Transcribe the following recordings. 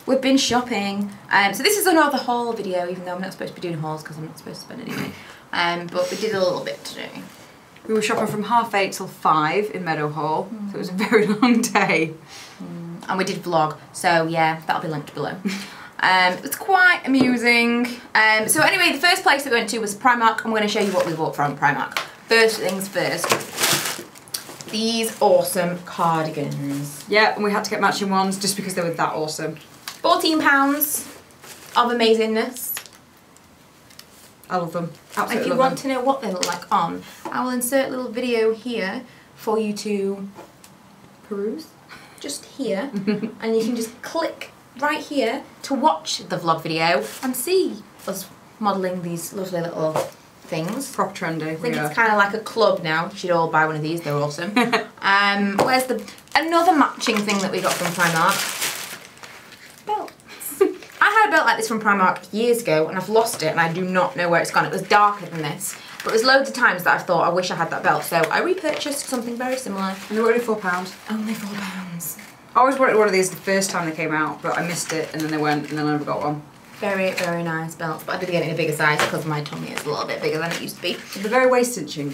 we've been shopping. So this is another haul video, even though I'm not supposed to be doing hauls because I'm not supposed to spend any money. But we did a little bit today. We were shopping from 8:30 till 5 in Meadowhall, so it was a very long day. And we did vlog, so yeah, that'll be linked below. It was quite amusing. So anyway, the first place we went to was Primark. I'm going to show you what we bought from Primark. First things first, these awesome cardigans. Yeah, and we had to get matching ones just because they were that awesome. £14 of amazingness. I love them. Absolutely. If you want to know what they look like on, I will insert a little video here for you to peruse. Just here. And you can just click right here to watch the vlog video and see us modelling these lovely little things. Proper trendy. I think it's kind of like a club now. You should all buy one of these, they're awesome. Where's another matching thing that we got from Primark? Belts. I had a belt like this from Primark years ago and I've lost it and I do not know where it's gone. It was darker than this. But there's loads of times that I thought I wish I had that belt, so I repurchased something very similar. And they were only £4. Only £4. I always wanted one of these the first time they came out, but I missed it and then they went and then I never got one. Very, very nice belt, but I did get it in a bigger size because my tummy is a little bit bigger than it used to be. They're very waist cinching.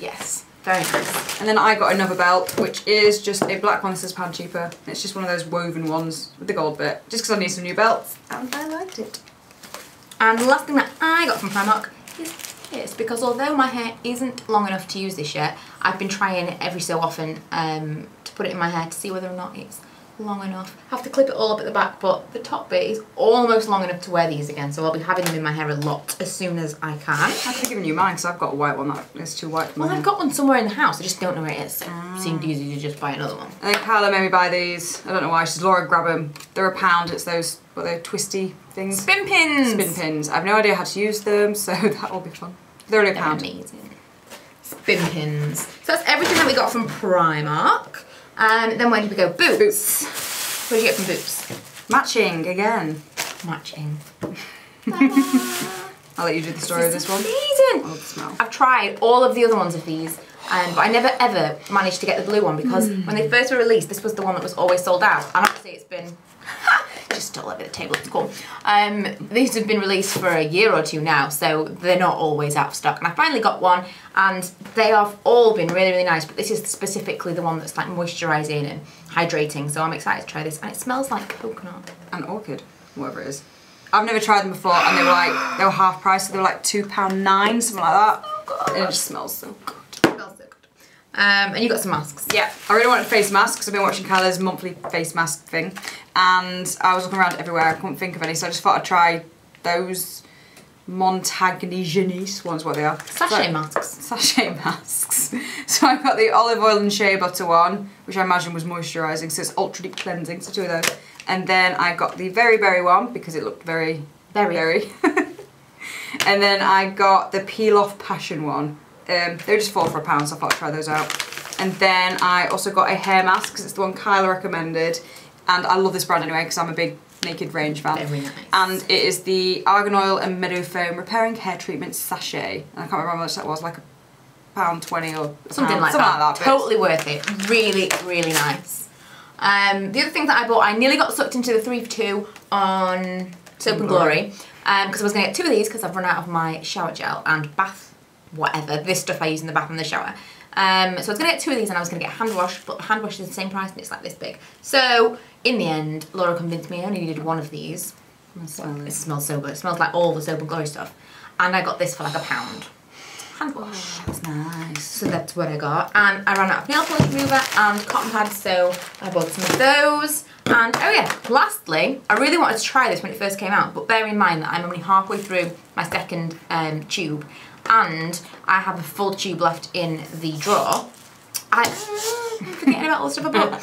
Yes, very nice. And then I got another belt, which is just a black one that says £1 cheaper. It's just one of those woven ones with the gold bit, just because I need some new belts, and I liked it. And the last thing that I got from Primark is this, because although my hair isn't long enough to use this yet, I've been trying it every so often to put it in my hair to see whether or not it's long enough. I have to clip it all up at the back, but the top bit is almost long enough to wear these again, so I'll be having them in my hair a lot as soon as I can. I could have given you mine because I've got a white one that is too white for my hair. I've got one somewhere in the house, I just don't know where it is, so it seemed easy to just buy another one. I think Carla made me buy these. I don't know why. She said, Laura, grab them. They're £1. It's those, what are they, twisty things? Spin pins! Spin pins. I have no idea how to use them, so that will be fun. They're only £1. Amazing. Spin pins. So that's everything that we got from Primark. Then where did we go? Boots. Boots. What did you get from Boots? Matching again. Matching. I'll let you do the story of this one. Amazing. I love the smell. I've tried all of the other ones of these, but I never ever managed to get the blue one because when they first were released, this was the one that was always sold out. And obviously it's been just still over the table. It's cool. These have been released for a year or two now, so they're not always out of stock. And I finally got one, and they have all been really, really nice. But this is specifically the one that's like moisturising and hydrating. So I'm excited to try this, and it smells like coconut And orchid, whatever it is. I've never tried them before, and they were half price. So they were like £2.09, something like that. Oh God. And it just smells so good. It smells so good. And you got some masks. Yeah, I really wanted face masks because I've been watching Carla's monthly face mask thing, and I was looking around everywhere. I couldn't think of any, so I just thought I'd try those Montagnigenies ones. What they are? Sachet masks. Sachet masks. So I got the olive oil and shea butter one, which I imagine was moisturising, so it's ultra deep cleansing. So 2 of those, and then I got the very berry one because it looked very berry. And then I got the peel off passion one. They were just £4 for £1, so I thought I'd try those out. And then I also got a hair mask because it's the one Kyla recommended, and I love this brand anyway because I'm a big Naked Range fan. Very nice. And it is the Argan Oil and Meadow Foam Repairing Hair Treatment Sachet. And I can't remember how much that was, like £1.20 or something like that. Totally worth it. Really, really nice. The other thing that I bought, I nearly got sucked into the 3 for 2 on Soap and Glory because I was going to get 2 of these because I've run out of my shower gel and bath whatever, this stuff I use in the bath and the shower. So I was going to get 2 of these and I was going to get hand wash, but hand wash is the same price and it's like this big. So in the end, Laura convinced me I only needed 1 of these. It smells so good. It smells like all the Soap and Glory stuff. And I got this for like £1. Hand wash. That's nice. So that's what I got. And I ran out of nail polish remover and cotton pads, so I bought some of those. And oh yeah, lastly, I really wanted to try this when it first came out, but bear in mind that I'm only halfway through my second tube, and I have a full tube left in the drawer. I'm forgetting about all the stuff I bought.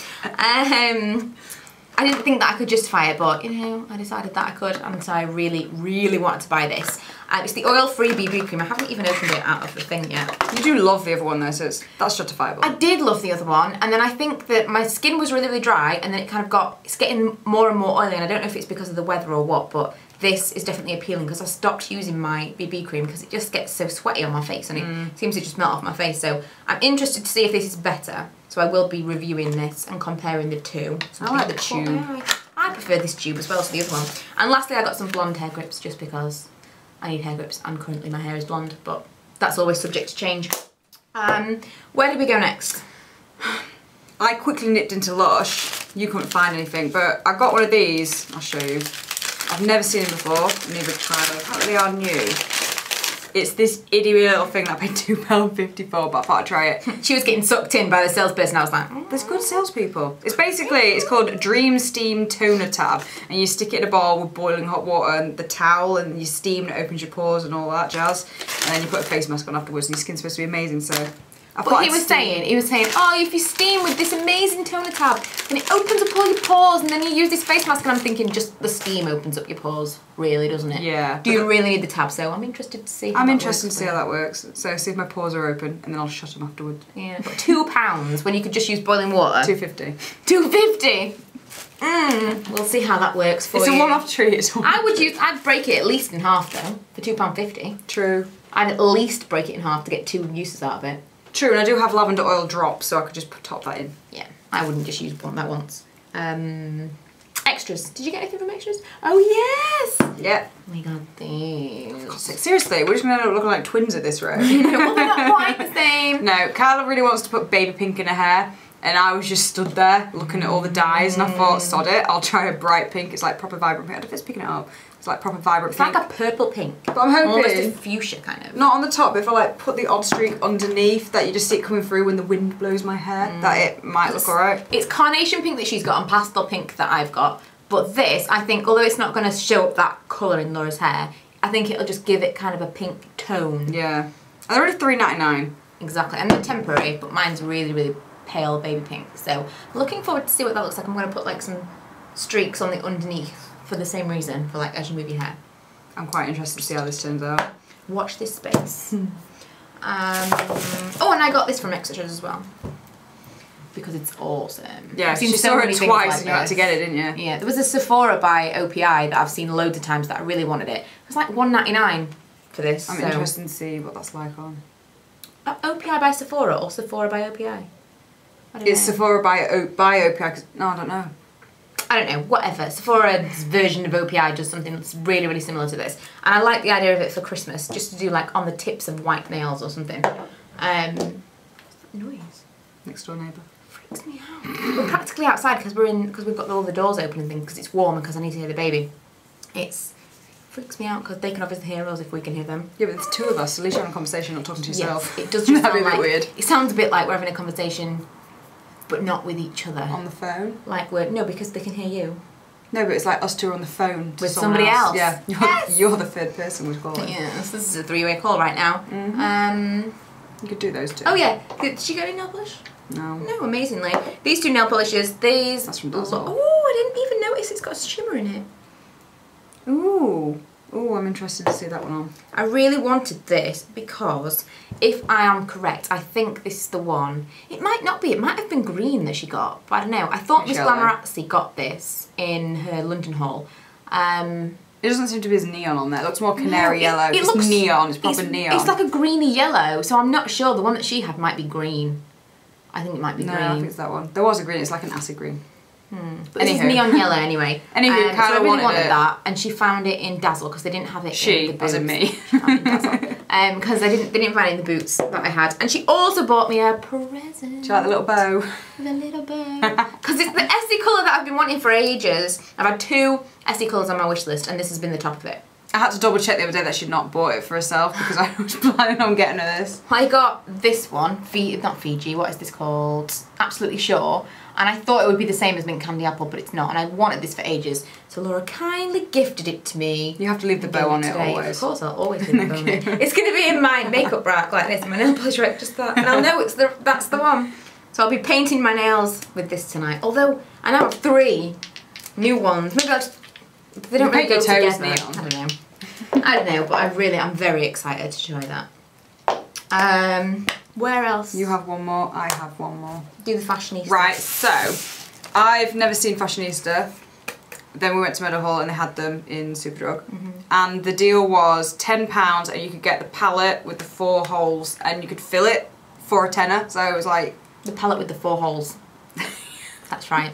I didn't think that I could justify it, but you know, I decided that I could, and so I really, really wanted to buy this. It's the oil-free BB cream. I haven't even opened it out of the thing yet. You do love the other one though, so that's justifiable. I did love the other one, and then I think that my skin was really, really dry, and then it kind of it's getting more and more oily, and I don't know if it's because of the weather or what, but this is definitely appealing because I stopped using my BB cream because it just gets so sweaty on my face, and it seems to just melt off my face. So I'm interested to see if this is better. So I will be reviewing this and comparing the two. So I like the tube. I I prefer this tube as well to the other one. And lastly, I got some blonde hair grips just because I need hair grips and currently my hair is blonde, but that's always subject to change. Where did we go next? I quickly nipped into Lush. You couldn't find anything, but I got one of these. I'll show you. I've never seen them before, neither have Tyler. Apparently they are new. It's this itty little thing that I paid £2.50 for, but I thought I'd try it. She was getting sucked in by the salesperson. I was like, There's good salespeople. It's called Dream Steam Toner Tab, and you stick it in a bowl with boiling hot water and the towel, and you steam and it opens your pores and all that jazz. And then you put a face mask on afterwards, and your skin's supposed to be amazing. So, but he was saying, oh, if you steam with this amazing toner tab, then it opens up all your pores, and then you use this face mask, and I'm thinking just the steam opens up your pores, really, doesn't it? Yeah. Do you really need the tab? So I'm interested to see. I'm interested to see how that works. So see if my pores are open, and then I'll shut them afterwards. Yeah. But £2 when you could just use boiling water. £2.50. £2.50. We'll see how that works for you. It's a one-off treat. I'd break it at least in half though for £2.50. True. I'd at least break it in half to get 2 uses out of it. True, and I do have lavender oil drops, so I could just top that in. Yeah, I wouldn't just use that once. Extras. Did you get anything from extras? Oh yes! Yeah. We got these. God, seriously, we're just going to end up looking like twins at this rate. Well, they're not quite the same. No, Carla really wants to put baby pink in her hair, and I was just stood there looking at all the dyes, and I thought, sod it, I'll try a bright pink. It's like proper vibrant pink. I don't know if it's picking it up. It's like proper vibrant pink. It's like a purple pink. But I'm hoping... Almost a fuchsia kind of. Not on the top, but if I like put the odd streak underneath that you just see it coming through when the wind blows my hair, that it might look alright. It's carnation pink that she's got and pastel pink that I've got. But this, I think, although it's not going to show up that colour in Laura's hair, I think it'll just give it kind of a pink tone. Yeah. And they're only $3.99. Exactly. And they're temporary, but mine's really, really pale baby pink. So I'm looking forward to see what that looks like. I'm going to put like some streaks on the underneath for the same reason, for like as you move your hair. I'm quite interested to see how this turns out. Watch this space. Oh, and I got this from Extras as well. Because it's awesome. Yeah, I've seen you saw it twice and you had to get it, didn't you? Yeah, there was a Sephora by OPI that I've seen loads of times that I really wanted it. It was like $1.99 for this. I'm interested to see what that's like on. OPI by Sephora or Sephora by OPI? It's Sephora by OPI, no, I don't know. I don't know, whatever. Sephora's version of OPI does something that's really, really similar to this. And I like the idea of it for Christmas, just to do like on the tips of white nails or something. Noise. Next door neighbour. Freaks me out. We're practically outside because we've got all the doors open and things because it's warm and because I need to hear the baby. Freaks me out because they can obviously hear us if we can hear them. Yeah, but there's 2 of us, so at least you're having a conversation, not talking to yourself. Yes, it does just sound be a bit like, weird. It sounds a bit like we're having a conversation but not with each other. On the phone? Like no, because they can hear you. No, but it's like us 2 are on the phone with somebody else. Yeah, you're the 3rd person we've called. Yes, this is a 3-way call right now. You could do those 2. Oh yeah, did she get any nail polish? No. No, amazingly. These 2 nail polishes, these... That's from Dazzle. Oh, I didn't even notice it's got a shimmer in it. Ooh. Ooh, I'm interested to see that one on. I really wanted this because, if I am correct, I think this is the one. It might not be, it might have been green that she got, but I don't know. I thought Miss Glamorazzi got this in her London haul. It doesn't seem to be as neon on there. It looks more canary yellow. It looks neon, it's proper neon. It's like a greeny yellow, so I'm not sure. The one that she had might be green. I think it might be green. No, I think it's that one. There was a green, it's like an acid green. But this is neon yellow anyway. Anywho, so I really wanted it. that, and she found it in Dazzle because they didn't have it in the boots. As in me. Because they didn't find it in the boots that I had. And she also bought me a present. Do you like the little bow? The little bow. Because it's the Essie colour that I've been wanting for ages. I've had 2 Essie colours on my wish list, and this has been the top of it. I had to double check the other day that she'd not bought it for herself because I was planning on getting her this. I got this one, not Fiji, what is this called? Absolutely Sure. And I thought it would be the same as Mint Candy Apple, but it's not. And I wanted this for ages. So Laura kindly gifted it to me. You have to leave the bow on it always. Of course, I'll always leave the bow on it. It's going to be in my makeup rack like this, my nail polish rack, just that. And I'll know that's the one. So I'll be painting my nails with this tonight. Although I now have 3 new ones. Maybe I'll just... They don't really go together. I don't know. I don't know, but I'm very excited to try that. Where else? You have one more, I have one more. Do the Fashionista. Right, so I've never seen Fashionista. Then we went to Meadowhall and they had them in Superdrug. And the deal was £10 and you could get the palette with the 4 holes and you could fill it for a tenner. So it was like... The palette with the 4 holes. That's right.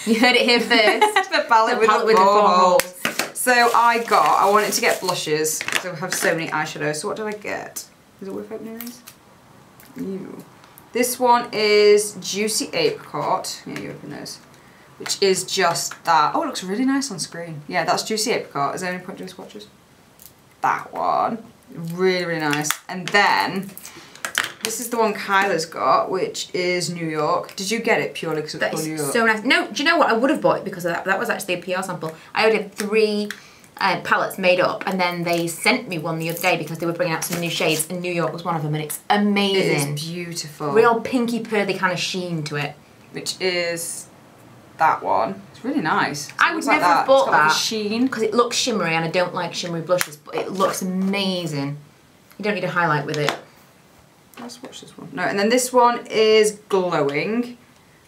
You heard it here first. The palette with the 4 holes. So I wanted to get blushes, so I have so many eyeshadows. So what did I get? Is it worth opening these? Ew. This one is Juicy Apricot. Yeah, you open those. Which is just that. Oh, it looks really nice on screen. Yeah, that's Juicy Apricot. Is there any point to swatches? That one. Really, really nice. And then, this is the one Kyla's got, which is New York. Did you get it purely because it's called New York? So nice. No, do you know what? I would have bought it because of that. That was actually a PR sample. I already had 3 palettes made up, and then they sent me one the other day because they were bringing out some new shades, and New York was one of them, and it's amazing. It is beautiful. Real pinky pearly kind of sheen to it. Which is that one. It's really nice. I would never have bought that sheen because it looks shimmery, and I don't like shimmery blushes, but it looks amazing. You don't need a highlight with it. Let's watch this one. No, and then this one is Glowing,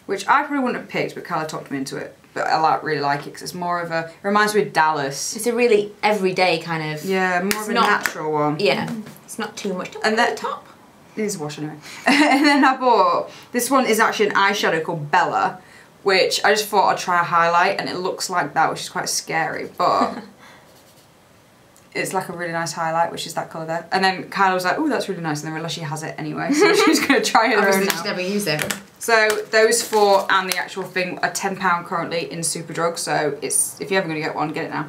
which I probably wouldn't have picked, but Kyla talked me into it. But I really like it because it's more of a, it reminds me of Dallas. It's a really everyday kind of. Yeah, more of a natural one. Yeah, it's not too much. And then top. It is a wash anyway. And then I bought, this one is actually an eyeshadow called Bella, which I just thought I'd try a highlight, and it looks like that, which is quite scary, but it's like a really nice highlight, which is that colour there. And then Kyla was like, oh, that's really nice, and then realised she has it anyway, so she's going to try it her own now. She's never used it. So those 4 and the actual thing are £10 currently in Superdrug, so it's, if you're ever going to get one, get it now.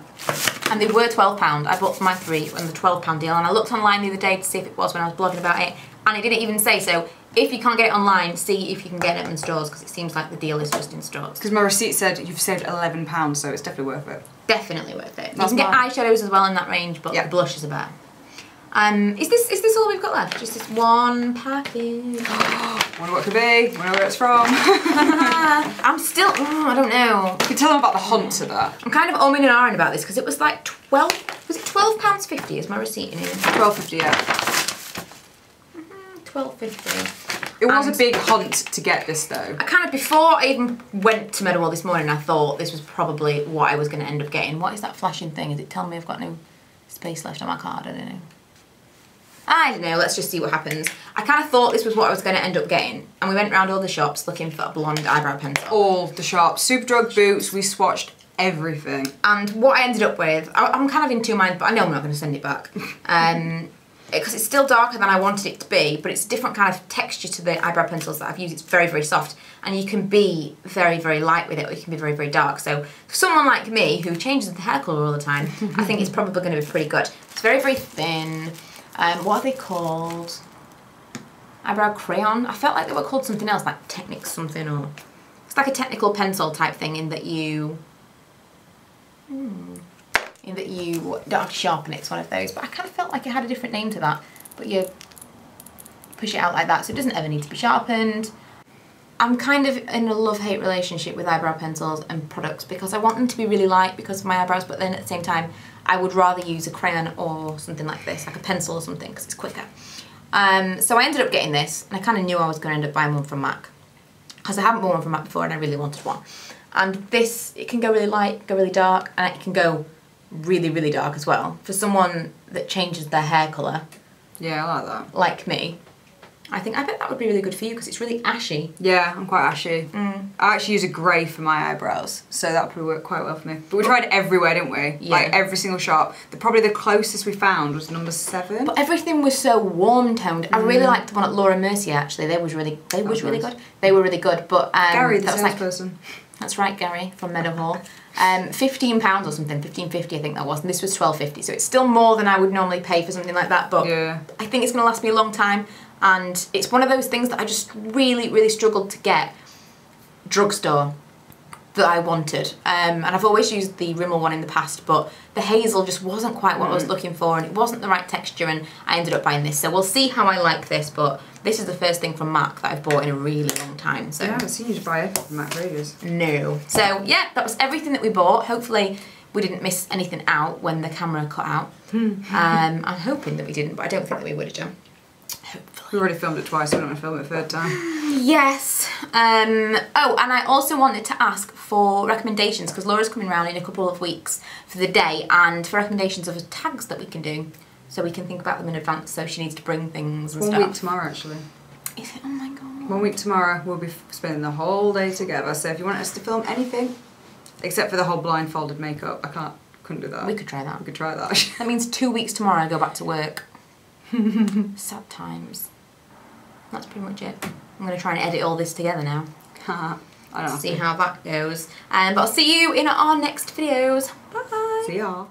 And they were £12. I bought for my 3 on the £12 deal, and I looked online the other day to see if it was when I was blogging about it, and it didn't even say, so if you can't get it online, see if you can get it in stores, because it seems like the deal is just in stores. Because my receipt said you've saved £11, so it's definitely worth it. Definitely worth it. You can get eyeshadows as well in that range, but the blushes are better. Is this all we've got left? Just this one package? Wonder what it could be, wonder where it's from. I'm still, I don't know. You can tell them about the hunt to that. I'm kind of umming and ahhing about this because it was like was it £12.50 is my receipt in here? £12.50, yeah. £12.50. It was a big hunt to get this though. I kind of, before I even went to Meadowhall this morning, I thought this was probably what I was going to end up getting. What is that flashing thing? Is it telling me I've got no space left on my card? I don't know. I don't know, let's just see what happens. I kind of thought this was what I was going to end up getting, and we went around all the shops looking for a blonde eyebrow pencil. All the shops. Superdrug, Boots, we swatched everything. And what I ended up with, I'm kind of in 2 minds, but I know I'm not going to send it back. Because it's still darker than I wanted it to be, but it's a different kind of texture to the eyebrow pencils that I've used. It's very, very soft, and you can be very, very light with it, or you can be very, very dark. So for someone like me who changes the hair colour all the time, I think it's probably going to be pretty good. It's very, very thin. What are they called? Eyebrow crayon? I felt like they were called something else, like Technic something, or... It's like a technical pencil type thing in that you... in that you don't have to sharpen it, it's one of those. But I kind of felt like it had a different name to that. But you push it out like that, so it doesn't ever need to be sharpened. I'm kind of in a love-hate relationship with eyebrow pencils and products because I want them to be really light because of my eyebrows, but then at the same time, I would rather use a crayon or something like this, like a pencil or something, because it's quicker. So I ended up getting this, and I kind of knew I was going to end up buying one from MAC, because I haven't bought one from MAC before and I really wanted one. And this, it can go really light, go really dark, and it can go really, really dark as well. For someone that changes their hair colour, yeah, I like that. Like me, I bet that would be really good for you because it's really ashy. Yeah, I'm quite ashy. I actually use a grey for my eyebrows, so that would probably work quite well for me. But we tried everywhere, didn't we? Yeah. Like every single shop. Probably the closest we found was number 7. But everything was so warm toned. I really liked the one at Laura Mercier actually. They was really good. They were really good. But Gary, the salesperson. That's right, Gary from Meadowhall. £15 or something, £15.50 I think that was, and this was £12.50. So it's still more than I would normally pay for something like that. But yeah. I think it's going to last me a long time. And it's one of those things that I just really, really struggled to get drugstore that I wanted. And I've always used the Rimmel one in the past, but the hazel just wasn't quite what I was looking for, and it wasn't the right texture, and I ended up buying this. So we'll see how I like this, but this is the first thing from MAC that I've bought in a really long time. So yeah, I haven't seen you buy it from MAC for ages. No. So yeah, that was everything that we bought. Hopefully we didn't miss anything out when the camera cut out. I'm hoping that we didn't, but I don't think that we would have done. Hopefully. We already filmed it twice, so we don't want to film it a third time. Yes. Oh, and I also wanted to ask for recommendations, because Laura's coming around in a couple of weeks for the day, and for recommendations of tags that we can do, so we can think about them in advance, so she needs to bring things and stuff. 1 week tomorrow, actually. Is it? Oh my god. 1 week tomorrow, we'll be spending the whole day together. So if you want us to film anything, except for the whole blindfolded makeup, couldn't do that. We could try that. We could try that. That means 2 weeks tomorrow I go back to work. Sad times. That's pretty much it. I'm going to try and edit all this together now. I don't know. See how that goes. But I'll see you in our next videos. Bye. See ya.